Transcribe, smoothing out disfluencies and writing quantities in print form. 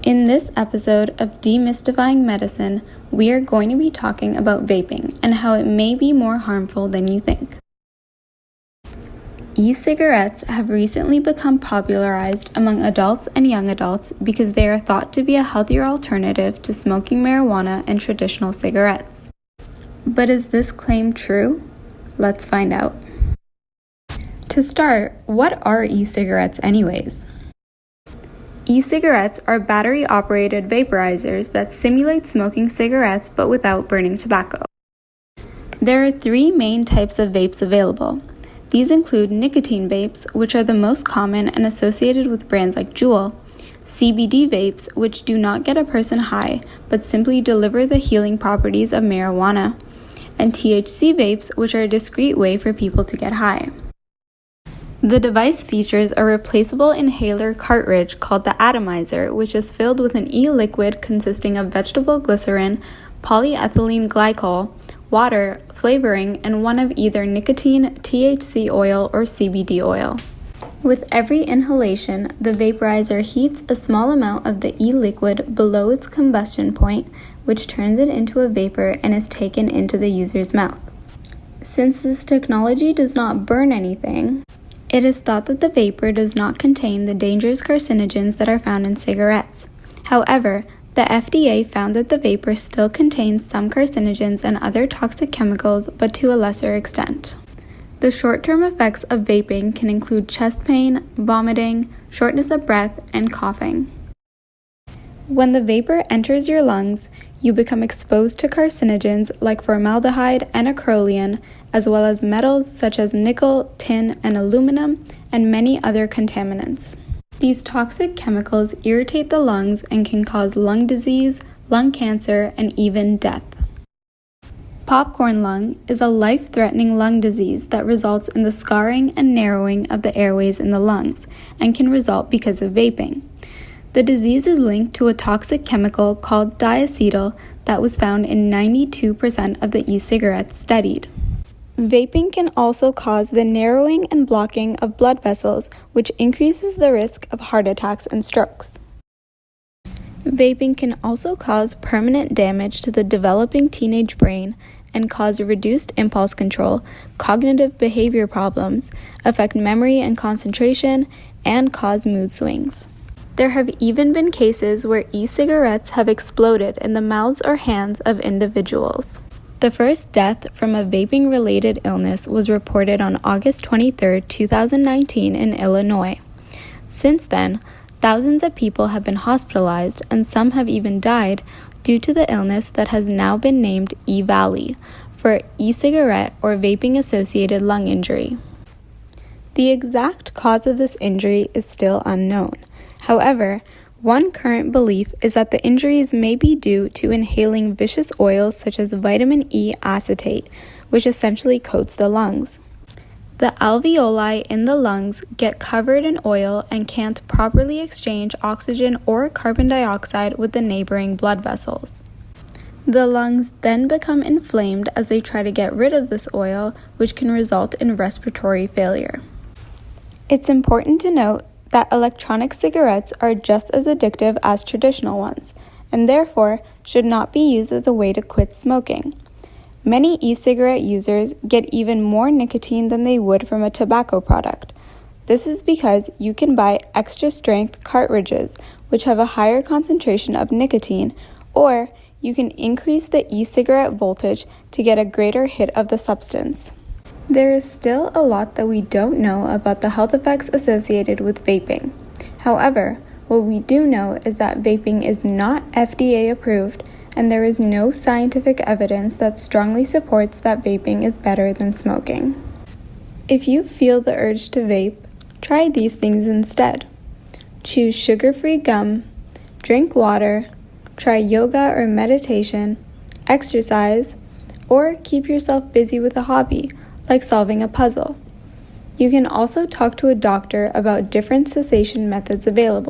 In this episode of Demystifying Medicine, we are going to be talking about vaping and how it may be more harmful than you think. E-cigarettes have recently become popularized among adults and young adults because they are thought to be a healthier alternative to smoking marijuana and traditional cigarettes. But is this claim true? Let's find out. To start, what are e-cigarettes anyways? E-cigarettes are battery-operated vaporizers that simulate smoking cigarettes but without burning tobacco. There are three main types of vapes available. These include nicotine vapes, which are the most common and associated with brands like Juul, CBD vapes, which do not get a person high but simply deliver the healing properties of marijuana, and THC vapes, which are a discreet way for people to get high. The device features a replaceable inhaler cartridge called the atomizer, which is filled with an e-liquid consisting of vegetable glycerin, polyethylene glycol, water, flavoring, and one of either nicotine, THC oil, or CBD oil. With every inhalation, the vaporizer heats a small amount of the e-liquid below its combustion point, which turns it into a vapor and is taken into the user's mouth. Since this technology does not burn anything, it is thought that the vapor does not contain the dangerous carcinogens that are found in cigarettes. However, the FDA found that the vapor still contains some carcinogens and other toxic chemicals, but to a lesser extent. The short-term effects of vaping can include chest pain, vomiting, shortness of breath, and coughing. When the vapor enters your lungs, you become exposed to carcinogens like formaldehyde and acrolein, as well as metals such as nickel, tin, and aluminum, and many other contaminants. These toxic chemicals irritate the lungs and can cause lung disease, lung cancer, and even death. Popcorn lung is a life-threatening lung disease that results in the scarring and narrowing of the airways in the lungs and can result because of vaping. The disease is linked to a toxic chemical called diacetyl that was found in 92% of the e-cigarettes studied. Vaping can also cause the narrowing and blocking of blood vessels, which increases the risk of heart attacks and strokes. Vaping can also cause permanent damage to the developing teenage brain and cause reduced impulse control, cognitive behavior problems, affect memory and concentration, and cause mood swings. There have even been cases where e-cigarettes have exploded in the mouths or hands of individuals. The first death from a vaping-related illness was reported on August 23, 2019 in Illinois. Since then, thousands of people have been hospitalized and some have even died due to the illness that has now been named E-Valley for e-cigarette or vaping-associated lung injury. The exact cause of this injury is still unknown. However, one current belief is that the injuries may be due to inhaling vicious oils such as vitamin E acetate, which essentially coats the lungs. The alveoli in the lungs get covered in oil and can't properly exchange oxygen or carbon dioxide with the neighboring blood vessels. The lungs then become inflamed as they try to get rid of this oil, which can result in respiratory failure. It's important to note that electronic cigarettes are just as addictive as traditional ones, and therefore should not be used as a way to quit smoking. Many e-cigarette users get even more nicotine than they would from a tobacco product. This is because you can buy extra-strength cartridges, which have a higher concentration of nicotine, or you can increase the e-cigarette voltage to get a greater hit of the substance. There is still a lot that we don't know about the health effects associated with vaping. However, what we do know is that vaping is not FDA approved, and there is no scientific evidence that strongly supports that vaping is better than smoking. If you feel the urge to vape, try these things instead. Choose sugar-free gum, drink water, try yoga or meditation, exercise, or keep yourself busy with a hobby, like solving a puzzle. You can also talk to a doctor about different cessation methods available.